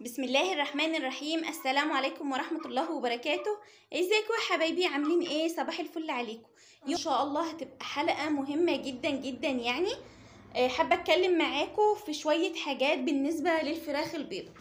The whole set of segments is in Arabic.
بسم الله الرحمن الرحيم. السلام عليكم ورحمة الله وبركاته. ازيكم يا حبايبي؟ عاملين ايه؟ صباح الفل عليكم. ان شاء الله هتبقى حلقة مهمة جدا جدا يعني. حابة اتكلم معاكم في شوية حاجات بالنسبة للفراخ البيضة.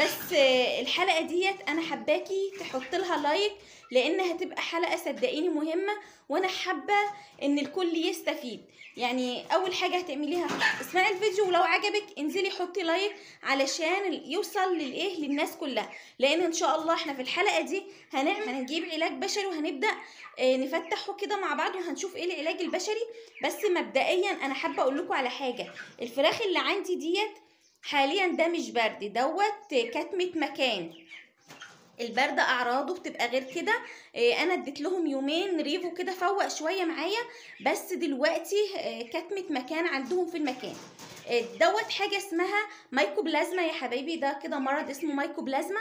بس الحلقة ديت انا حباكي تحط لها لايك، لان هتبقى حلقة صدقيني مهمة، وانا حابة ان الكل يستفيد. يعني اول حاجة هتعمليها اسمعي الفيديو، ولو عجبك انزلي حطي لايك علشان يوصل للناس كلها. لان ان شاء الله احنا في الحلقة دي هنجيب علاج بشري، وهنبدأ نفتحه كده مع بعض، وهنشوف ايه العلاج البشري. بس مبدئيا انا حابة اقول لكم على حاجة. الفراخ اللي عندي ديت حاليا ده مش برد، دوت كتمة مكان. البرد اعراضه بتبقى غير كده. انا اديت لهم يومين ريفو كده فوق شويه معايا، بس دلوقتي كتمة مكان عندهم في المكان. دوت حاجه اسمها مايكوبلازما يا حبايبي، ده كده مرض اسمه مايكوبلازما.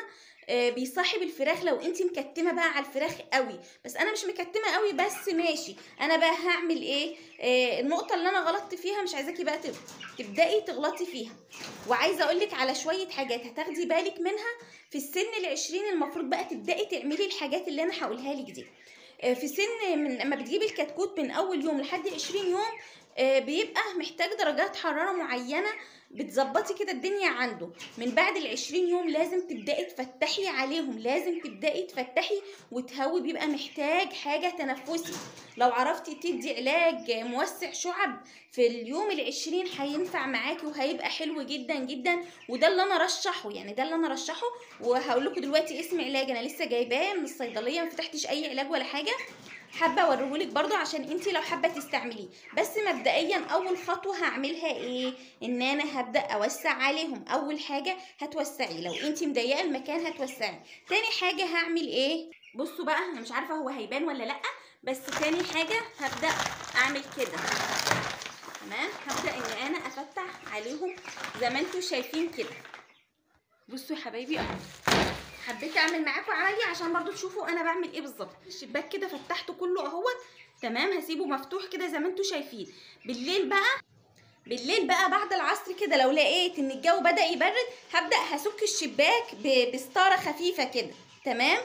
بيصاحب الفراخ لو انت مكتمه بقى على الفراخ قوي. بس انا مش مكتمه قوي، بس ماشي. انا بقى هعمل ايه؟ النقطه اللي انا غلطت فيها مش عايزاكي بقى تبداي تغلطي فيها. وعايزه اقولك على شويه حاجات هتاخدي بالك منها في السن ال20. المفروض بقى تبداي تعملي الحاجات اللي انا هقولها لك دي. في سن من لما بتجيبي الكتكوت من اول يوم لحد 20 يوم، بيبقى محتاج درجات حرارة معينة بتظبطي كده الدنيا عنده. من بعد ال20 يوم لازم تبدأي تفتحي عليهم، لازم تبدأي تفتحي وتهوي. بيبقى محتاج حاجة تنفسي. لو عرفتي تدي علاج موسع شعب في اليوم ال20 هينفع معاكي وهيبقى حلو جدا جدا. وده اللي انا رشحه، يعني ده اللي انا رشحه. وهقول لكم دلوقتي اسم علاج انا لسه جايباه من الصيدليه، ما فتحتش اي علاج ولا حاجه. حابه اوريهولك برضو عشان انتي لو حابه تستعمليه. بس مبدئيا اول خطوه هعملها ايه؟ ان انا هبدا اوسع عليهم. اول حاجه هتوسعي، لو انتي مضيقه المكان هتوسعي. تاني حاجه هعمل ايه؟ بصوا بقى، انا مش عارفه هو هيبان ولا لا، بس تاني حاجه هبدا اعمل كده. تمام، هبدا ان انا افتح عليهم زي ما انتوا شايفين كده. بصوا يا حبايبي اهو، حبيت اعمل معاكم عملي عشان برضو تشوفوا انا بعمل ايه بالظبط. الشباك كده فتحته كله اهوت. تمام، هسيبه مفتوح كده زي ما انتوا شايفين. بالليل بقى بعد العصر كده لو لقيت ان الجو بدأ يبرد، هبدأ هسك الشباك بستارة خفيفة كده. تمام،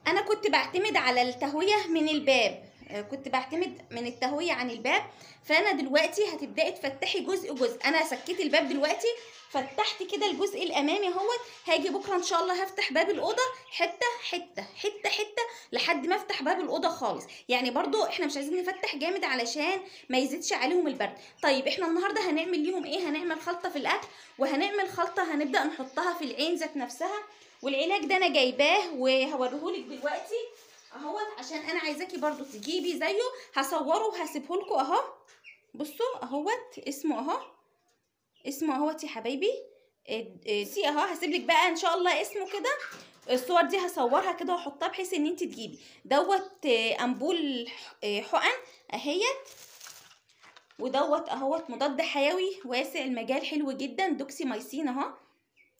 انا كنت بعتمد على التهوية من الباب، كنت بعتمد من التهوية عن الباب. فانا دلوقتي هتبدأي تفتحي جزء جزء. انا سكيت الباب دلوقتي، فتحت كده الجزء الامامي اهوت. هاجي بكره ان شاء الله هفتح باب الاوضه حته حته حته حته لحد ما افتح باب الاوضه خالص. يعني برضو احنا مش عايزين نفتح جامد علشان ما يزيدش عليهم البرد. طيب احنا النهارده هنعمل ليهم ايه؟ هنعمل خلطه في الاكل، وهنعمل خلطه هنبدا نحطها في العين ذات نفسها. والعلاج ده انا جايباه وهوريهولك دلوقتي اهوت، عشان انا عايزاكي برضو تجيبي زيه. هصوره وهسيبهولكوا اهو. بصوا اهوت اسمه اهو، اسمه اهوت يا حبايبي. سي اهو، هسيبلك بقى ان شاء الله اسمه كده. الصور دي هصورها كده واحطها بحيث ان انت تجيبي دوت امبول حقن اهيت. ودوت اهوت مضاد حيوي واسع المجال حلو جدا، دوكسي مايسين اهو.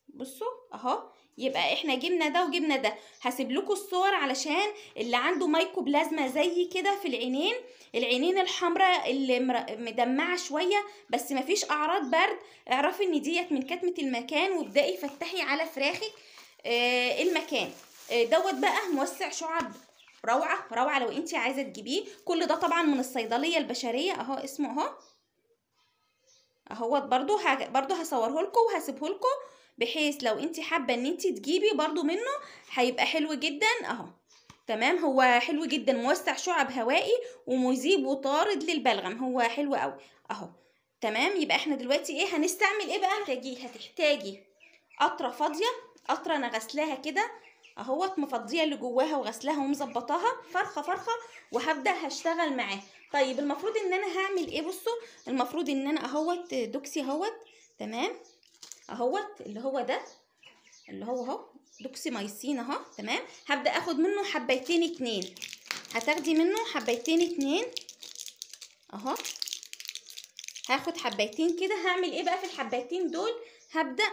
بصوا اهو، يبقى احنا جبنا ده وجبنا ده. هسيب لكم الصور علشان اللي عنده مايكوبلازما زي كده في العينين الحمراء اللي مدمعه شويه بس مفيش اعراض برد، اعرفي ان ديت من كتمه المكان، وابداي فتحي على فراخك المكان. دوت بقى موسع شعب روعه روعه لو انت عايزه تجيبيه. كل ده طبعا من الصيدليه البشريه اهو، اسمه اهو اهوت. برضو هصوره لكم وهسيبه لكم بحيث لو انت حابه ان انت تجيبي برضو منه هيبقى حلو جدا اهو. تمام، هو حلو جدا، موسع شعب هوائي ومذيب وطارد للبلغم، هو حلو قوي اهو. تمام، يبقى احنا دلوقتي ايه هنستعمل ايه بقى؟ هتحتاجي قطره فاضيه. قطره انا غسلاها كده اهوت، مفضيه اللي جواها وغسلاها ومظبطاها فرخه فرخه، وهبدا هشتغل معاه. طيب المفروض ان انا هعمل ايه؟ بصوا، المفروض ان انا اهوت دوكسي اهوت. تمام اهوت، اللي هو ده اللي هو اهو دوكسي مايسين اهو. تمام، هبدا اخد منه حبايتين اتنين. هتاخدي منه حبايتين اتنين اهو. هاخد حبايتين كده. هعمل ايه بقى في الحبايتين دول؟ هبدا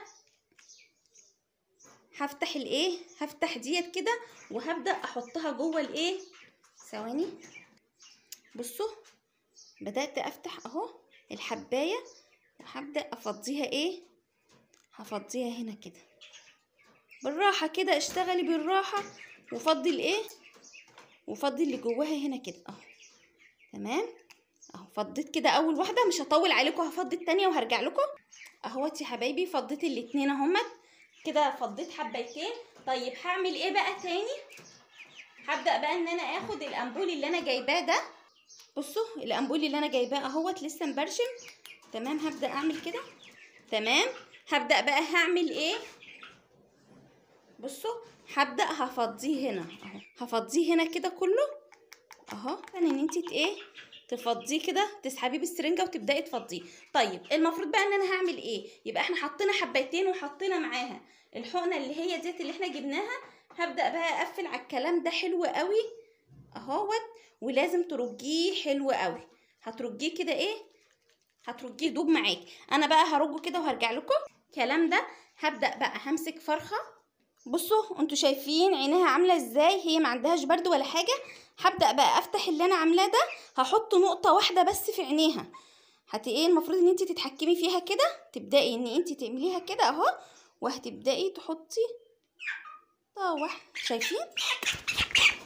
هفتح الايه، هفتح ديت كده وهبدا احطها جوه الايه. ثواني، بصوا بدات افتح اهو الحبايه، وهبدا افضيها ايه، هفضيها هنا كده بالراحه كده، اشتغلي بالراحه، وفضي الايه، وفضي اللي جواها هنا كده اهو. تمام اهو، فضيت كده اول واحده، مش هطول عليكم، هفضي التانية وهرجع لكم. اهوت يا حبايبي فضيت الاتنين اهمت كده، فضيت حبايتين. طيب هعمل ايه بقى تاني؟ هبدا بقى ان انا اخد الامبول اللي انا جايباه ده. بصوا الامبول اللي انا جايباه اهوت لسه مبرشم. تمام، هبدا اعمل كده. تمام، هبدا بقى هعمل ايه؟ بصوا هبدا هفضيه هنا اهو، هفضيه هنا كده كله اهو. ان انت ايه تفضيه كده، تسحبيه بالسرنجه وتبداي تفضيه. طيب المفروض بقى ان انا هعمل ايه؟ يبقى احنا حطينا حبايتين وحطينا معاها الحقنه اللي هي ديت اللي احنا جبناها. هبدا بقى اقفل على الكلام ده حلو قوي اهوت، ولازم ترجيه حلو قوي. هترجيه كده ايه، هترجيه دوب معاكي. انا بقى هرجه كده وهرجع لكم الكلام ده. هبدا بقى همسك فرخه. بصوا انتوا شايفين عينيها عامله ازاي، هي ما عندهاش برد ولا حاجه. هبدا بقى افتح اللي انا عاملاه ده، هحط نقطه واحده بس في عينيها. ايه المفروض ان انت تتحكمي فيها كده، تبداي ان انت تعمليها كده اهو، وهتبداي تحطي واحد، شايفين؟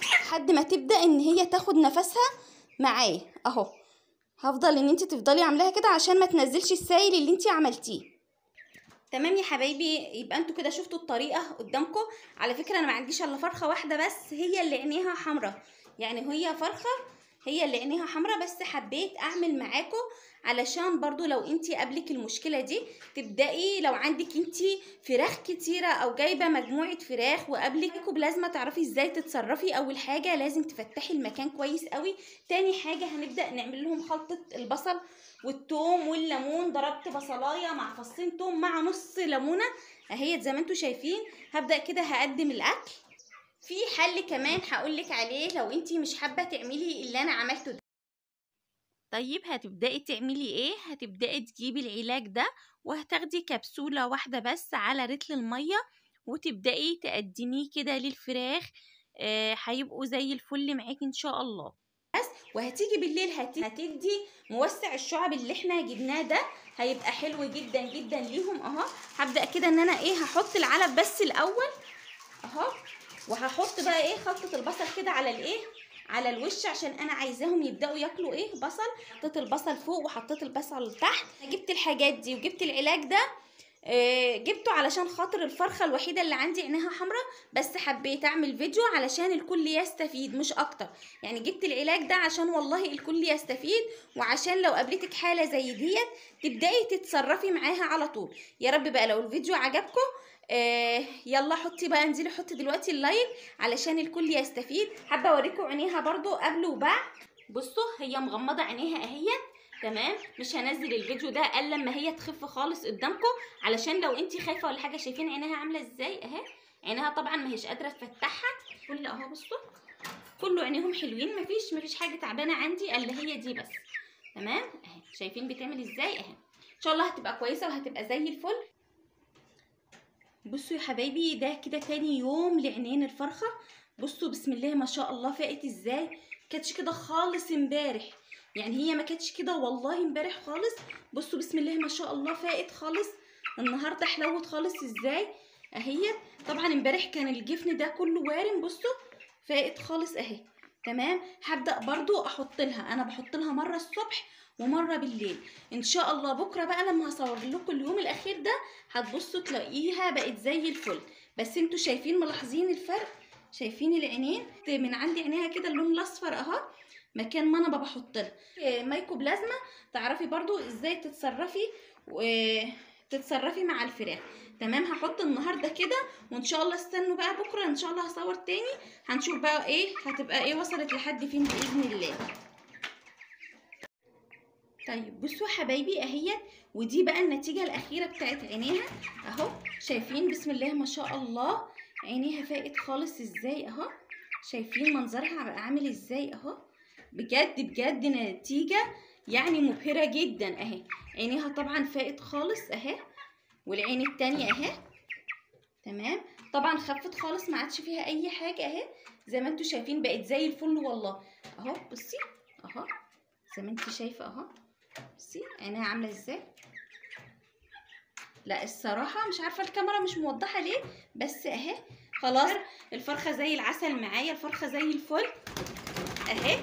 لحد ما تبدا ان هي تاخد نفسها معايا اهو. هفضل ان انت تفضلي عاملاها كده عشان ما تنزلش السائل اللي انت عملتيه. تمام يا حبايبي، يبقى انتوا كده شفتوا الطريقه قدامكم. على فكره انا ما عنديش الا فرخه واحده بس هي اللي عينيها حمراء، يعني هي فرخه هي اللي عينيها حمراء، بس حبيت اعمل معاكم علشان برضو لو انتي قابلك المشكله دي تبداي. لو عندك انتي فراخ كتيره او جايبه مجموعه فراخ وقابلك بلازمه، تعرفي ازاي تتصرفي. اول حاجه لازم تفتحي المكان كويس قوي. تاني حاجه هنبدا نعمل لهم خلطه البصل والثوم والليمون. ضربت بصلايه مع فصين ثوم مع نص ليمونه اهيت زي ما انتوا شايفين. هبدا كده هقدم الاكل. في حل كمان هقولك عليه لو انتي مش حابه تعملي اللي انا عملته ده. طيب هتبداي تعملي ايه؟ هتبداي تجيبي العلاج ده وهتاخدي كبسوله واحده بس على رتل الميه، وتبداي تقدميه كده للفراخ. هيبقوا زي الفل معاكي ان شاء الله. وهتيجي بالليل هتدي موسع الشعب اللي احنا جبناه ده، هيبقى حلو جدا جدا ليهم اهو. هبدا كده ان انا ايه، هحط العلف بس الاول اهو، وهحط بقى ايه خلطه البصل كده على الايه، على الوش، عشان انا عايزاهم يبداوا ياكلوا ايه بصل. حطيت البصل فوق وحطيت البصل تحت. جبت الحاجات دي وجبت العلاج ده. جبته علشان خاطر الفرخة الوحيدة اللي عندي عينيها حمراء، بس حبيت اعمل فيديو علشان الكل يستفيد مش اكتر. يعني جبت العلاج ده عشان والله الكل يستفيد، وعشان لو قابلتك حالة زي ديت تبدأي تتصرفي معاها على طول. يا رب بقى لو الفيديو عجبكم يلا حطي بقى، انزلي حطي دلوقتي اللايك علشان الكل يستفيد. حابة اوريكم عينيها برضو قبل وبعد. بصوا هي مغمضة عينيها اهيت. تمام، مش هنزل الفيديو ده الا لما هي تخف خالص قدامكم، علشان لو انتي خايفه ولا حاجه. شايفين عينيها عامله ازاي اهي؟ عينيها طبعا ما هيش قادره تفتحها كل اهو. بصوا كله عينيهم حلوين، مفيش حاجه تعبانه عندي الا هي دي بس. تمام اهي، شايفين بتعمل ازاي اهي؟ ان شاء الله هتبقى كويسه وهتبقى زي الفل. بصوا يا حبايبي ده كده تاني يوم لعينين الفرخه. بصوا بسم الله ما شاء الله فاقت ازاي. كانتش كده خالص امبارح، يعني هي ما كانتش كده والله امبارح خالص. بصوا بسم الله ما شاء الله فاقت خالص. النهارده حلوت خالص ازاي اهي. طبعا امبارح كان الجفن ده كله وارم. بصوا فاقت خالص اهي. تمام، هبدا برضو احط لها، انا بحط لها مره الصبح ومره بالليل. ان شاء الله بكره بقى لما هصور لكم اليوم الاخير ده هتبصوا تلاقيها بقت زي الفل. بس انتوا شايفين ملاحظين الفرق؟ شايفين العينين من عندي عينيها كده اللون الاصفر اهو، مكان ما انا بحط لها مايكو بلازما. تعرفي برضو ازاي تتصرفي وتتصرفي مع الفراخ. تمام، هحط النهارده كده وان شاء الله استنوا بقى بكره ان شاء الله هصور تاني، هنشوف بقى ايه هتبقى ايه وصلت لحد فين باذن الله. طيب بصوا حبايبي اهيت، ودي بقى النتيجه الاخيره بتاعت عينيها اهو. شايفين بسم الله ما شاء الله عينيها فاقت خالص ازاي اهو. شايفين منظرها بقى عامل ازاي اهو. بجد بجد نتيجه يعني مبهره جدا اهي. عينيها طبعا فاقت خالص اهي، والعين التانية اهي. تمام، طبعا خفت خالص ما عادش فيها اي حاجه اهي. زي ما انتوا شايفين بقت زي الفل والله اهو. بصي اهو زي ما انت شايفه اهو. بصي عينيها عامله ازاي. لا الصراحه مش عارفه الكاميرا مش موضحه ليه، بس اهي خلاص الفرخه زي العسل معايا، الفرخه زي الفل اهي.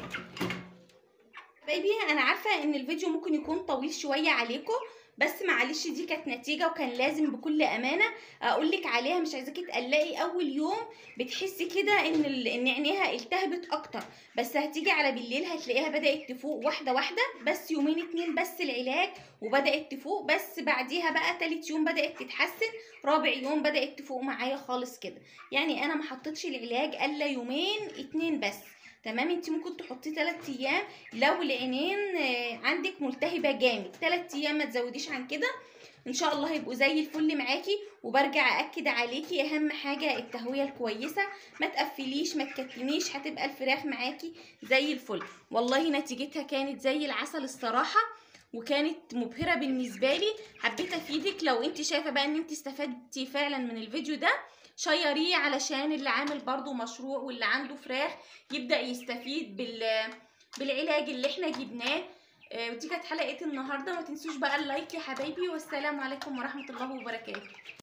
حبايبي انا عارفه ان الفيديو ممكن يكون طويل شويه عليكم، بس معلش دي كانت نتيجه وكان لازم بكل امانه اقولك عليها. مش عايزاكي تقلقي، اول يوم بتحسي كده ان عينيها التهبت اكتر، بس هتيجي على بالليل هتلاقيها بدات تفوق واحده واحده، بس يومين اتنين بس العلاج وبدات تفوق، بس بعديها بقى تالت يوم بدات تتحسن، رابع يوم بدات تفوق معايا خالص كده. يعني انا ما حطيتش العلاج الا يومين اتنين بس، تمام. انت ممكن تحطيه 3 ايام لو العينين عندك ملتهبه جامد، 3 ايام ما تزوديش عن كده، ان شاء الله هيبقوا زي الفل معاكي. وبرجع اكد عليكي اهم حاجه التهويه الكويسه، ما تقفليش ما تكتميش، هتبقى الفراخ معاكي زي الفل. والله نتيجتها كانت زي العسل الصراحه، وكانت مبهره بالنسبه لي. حبيت افيدك، لو انت شايفه بقى ان انت استفدتي فعلا من الفيديو ده شيريه، علشان اللي عامل برضو مشروع واللي عنده فراخ يبدأ يستفيد بالعلاج اللي احنا جبناه. ودي كانت حلقة النهاردة. ما تنسوش بقى اللايك يا حبايبي، والسلام عليكم ورحمة الله وبركاته.